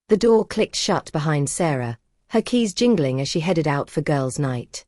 The door clicked shut behind Sarah, her keys jingling as she headed out for girls' night.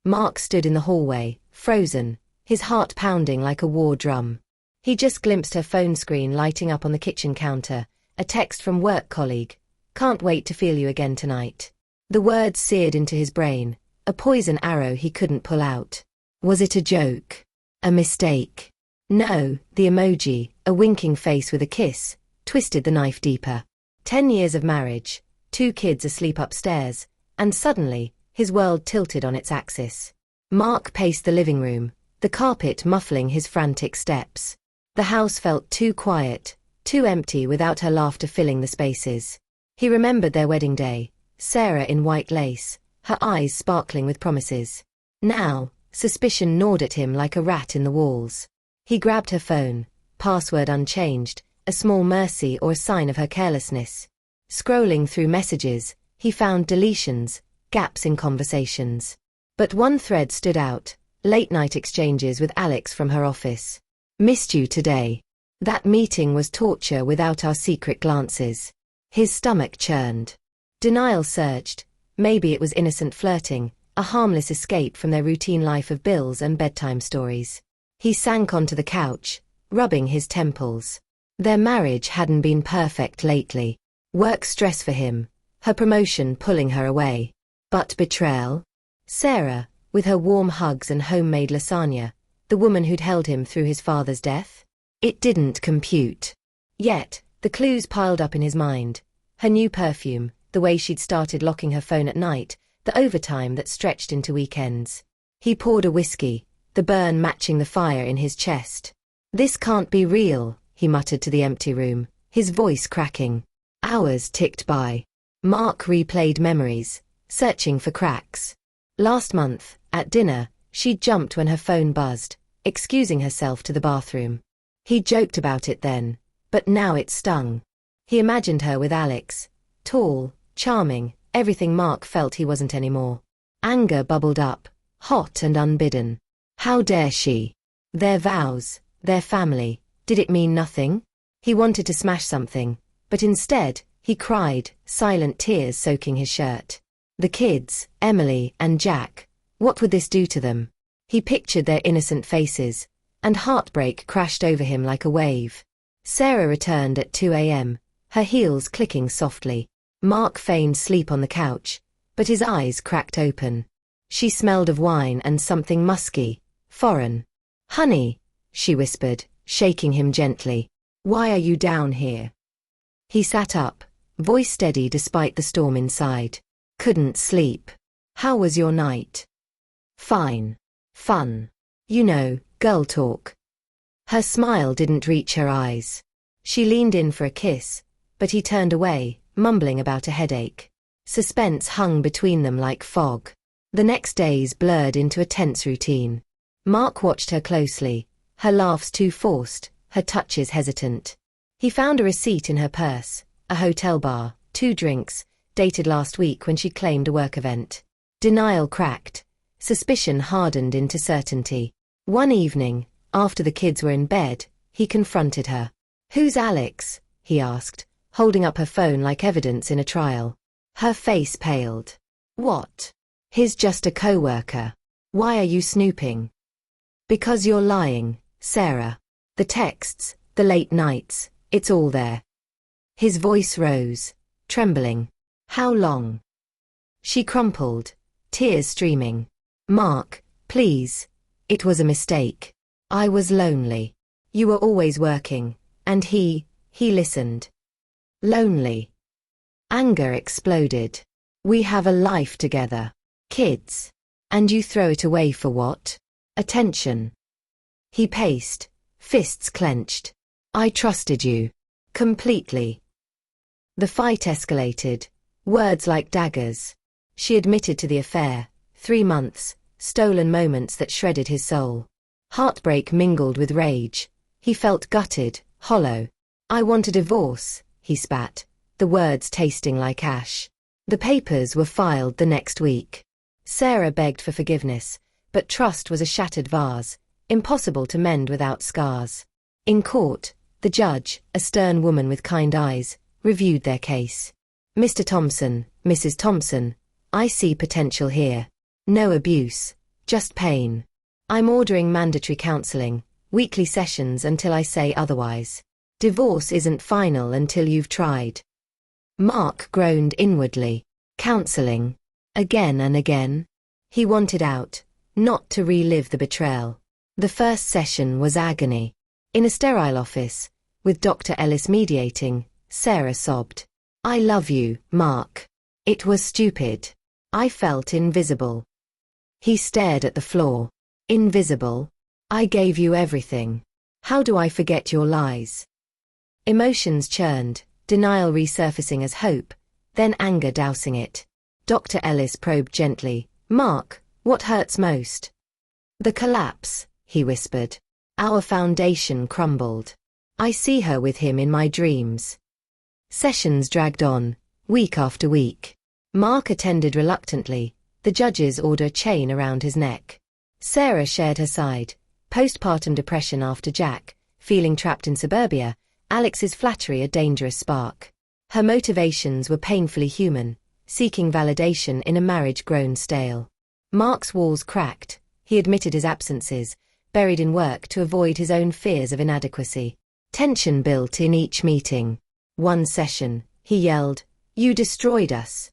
Mark stood in the hallway, frozen, his heart pounding like a war drum. He just glimpsed her phone screen lighting up on the kitchen counter, a text from work colleague. "Can't wait to feel you again tonight." The words seared into his brain, a poison arrow he couldn't pull out. Was it a joke? A mistake? No, the emoji, a winking face with a kiss, twisted the knife deeper. 10 years of marriage, 2 kids asleep upstairs, and suddenly, his world tilted on its axis. Mark paced the living room, the carpet muffling his frantic steps. The house felt too quiet, too empty without her laughter filling the spaces. He remembered their wedding day, Sarah in white lace, her eyes sparkling with promises. Now, suspicion gnawed at him like a rat in the walls. He grabbed her phone, password unchanged, a small mercy or a sign of her carelessness. Scrolling through messages, he found deletions, gaps in conversations. But one thread stood out, late-night exchanges with Alex from her office. "Missed you today." That meeting was torture without our secret glances. His stomach churned. Denial surged. Maybe it was innocent flirting, a harmless escape from their routine life of bills and bedtime stories. He sank onto the couch, rubbing his temples. Their marriage hadn't been perfect lately. Work stress for him, her promotion pulling her away. But betrayal? Sarah, with her warm hugs and homemade lasagna, the woman who'd held him through his father's death? It didn't compute. Yet, the clues piled up in his mind. Her new perfume, the way she'd started locking her phone at night, the overtime that stretched into weekends. He poured a whiskey, the burn matching the fire in his chest. "This can't be real," he muttered to the empty room, his voice cracking. Hours ticked by. Mark replayed memories, searching for cracks. Last month, at dinner, she'd jumped when her phone buzzed, excusing herself to the bathroom. He joked about it then, but now it stung. He imagined her with Alex, tall, charming, everything Mark felt he wasn't anymore. Anger bubbled up, hot and unbidden. How dare she? Their vows, their family, did it mean nothing? He wanted to smash something, but instead, he cried, silent tears soaking his shirt. The kids, Emily and Jack, what would this do to them? He pictured their innocent faces, and heartbreak crashed over him like a wave. Sarah returned at 2 a.m., her heels clicking softly. Mark feigned sleep on the couch, but his eyes cracked open. She smelled of wine and something musky, foreign. "Honey," she whispered, shaking him gently. "Why are you down here?" He sat up, voice steady despite the storm inside. "Couldn't sleep. How was your night?" "Fine. Fun. You know, girl talk." Her smile didn't reach her eyes. She leaned in for a kiss, but he turned away, mumbling about a headache. Suspense hung between them like fog. The next days blurred into a tense routine. Mark watched her closely, her laughs too forced, her touches hesitant. He found a receipt in her purse, a hotel bar, 2 drinks, dated last week when she claimed a work event. Denial cracked. Suspicion hardened into certainty. One evening, after the kids were in bed, he confronted her. "Who's Alex?" he asked, holding up her phone like evidence in a trial. Her face paled. "What? He's just a co-worker. Why are you snooping?" "Because you're lying, Sarah. The texts, the late nights, it's all there." His voice rose, trembling. "How long?" She crumpled, tears streaming. "Mark, please. It was a mistake. I was lonely. You were always working, and he listened." Lonely. Anger exploded. "We have a life together. Kids. And you throw it away for what? Attention." He paced, fists clenched. "I trusted you. Completely." The fight escalated, words like daggers. She admitted to the affair, 3 months, stolen moments that shredded his soul. Heartbreak mingled with rage. He felt gutted, hollow. "I want a divorce," he spat, the words tasting like ash. The papers were filed the next week. Sarah begged for forgiveness, but trust was a shattered vase, impossible to mend without scars. In court, the judge, a stern woman with kind eyes, reviewed their case. Mr. Thompson, Mrs. Thompson, I see potential here. No abuse, just pain. I'm ordering mandatory counseling, weekly sessions until I say otherwise. Divorce isn't final until you've tried. Mark groaned inwardly. Counseling. Again and again. He wanted out, not to relive the betrayal. The first session was agony. In a sterile office, with Dr. Ellis mediating, Sarah sobbed. I love you, Mark. It was stupid. I felt invisible. He stared at the floor. Invisible? I gave you everything. How do I forget your lies? Emotions churned, denial resurfacing as hope, then anger dousing it. Dr. Ellis probed gently. Mark, what hurts most? The collapse, he whispered. Our foundation crumbled. I see her with him in my dreams. Sessions dragged on, week after week. Mark attended reluctantly, the judge's order a chain around his neck. Sarah shared her side, postpartum depression after Jack, feeling trapped in suburbia, Alex's flattery a dangerous spark. Her motivations were painfully human, seeking validation in a marriage grown stale. Mark's walls cracked, he admitted his absences, buried in work to avoid his own fears of inadequacy. Tension built in each meeting. One session, he yelled, "You destroyed us."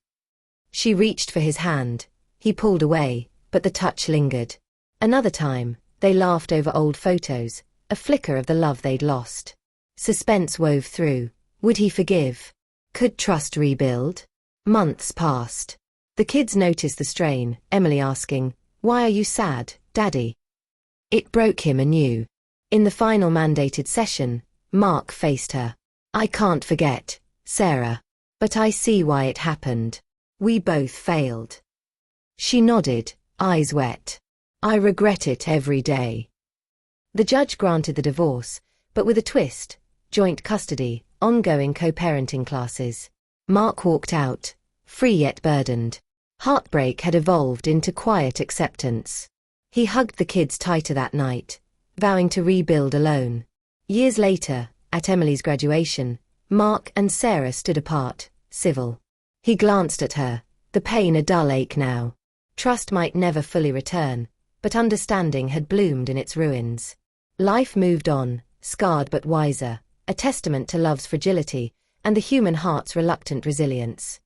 She reached for his hand. He pulled away, but the touch lingered. Another time, they laughed over old photos, a flicker of the love they'd lost. Suspense wove through. Would he forgive? Could trust rebuild? Months passed. The kids noticed the strain, Emily asking, "Why are you sad, Daddy?" It broke him anew. In the final mandated session, Mark faced her. I can't forget, Sarah. But I see why it happened. We both failed. She nodded, eyes wet. I regret it every day. The judge granted the divorce, but with a twist, joint custody, ongoing co-parenting classes. Mark walked out, free yet burdened. Heartbreak had evolved into quiet acceptance. He hugged the kids tighter that night, vowing to rebuild alone. Years later, at Emily's graduation, Mark and Sarah stood apart, civil. He glanced at her, the pain a dull ache now. Trust might never fully return, but understanding had bloomed in its ruins. Life moved on, scarred but wiser, a testament to love's fragility and the human heart's reluctant resilience.